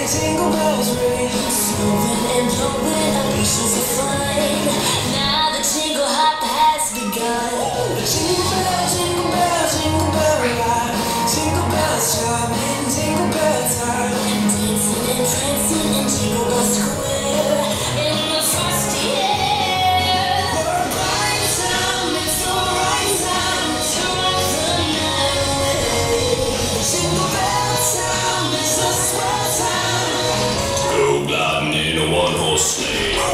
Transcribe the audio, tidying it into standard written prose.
Jingle bells ring, Snowing and blowing, our wishes are flying. Now the jingle hop has begun. jingle bell ride. Jingle bells chime in jingle bell time. Dancing and prancing in Jingle Bell Square. In the frosty air. For a bright time, it's the right time to rock the night away. Jingle bell time, it's a swell time. Go gliding in a one-horse sleigh.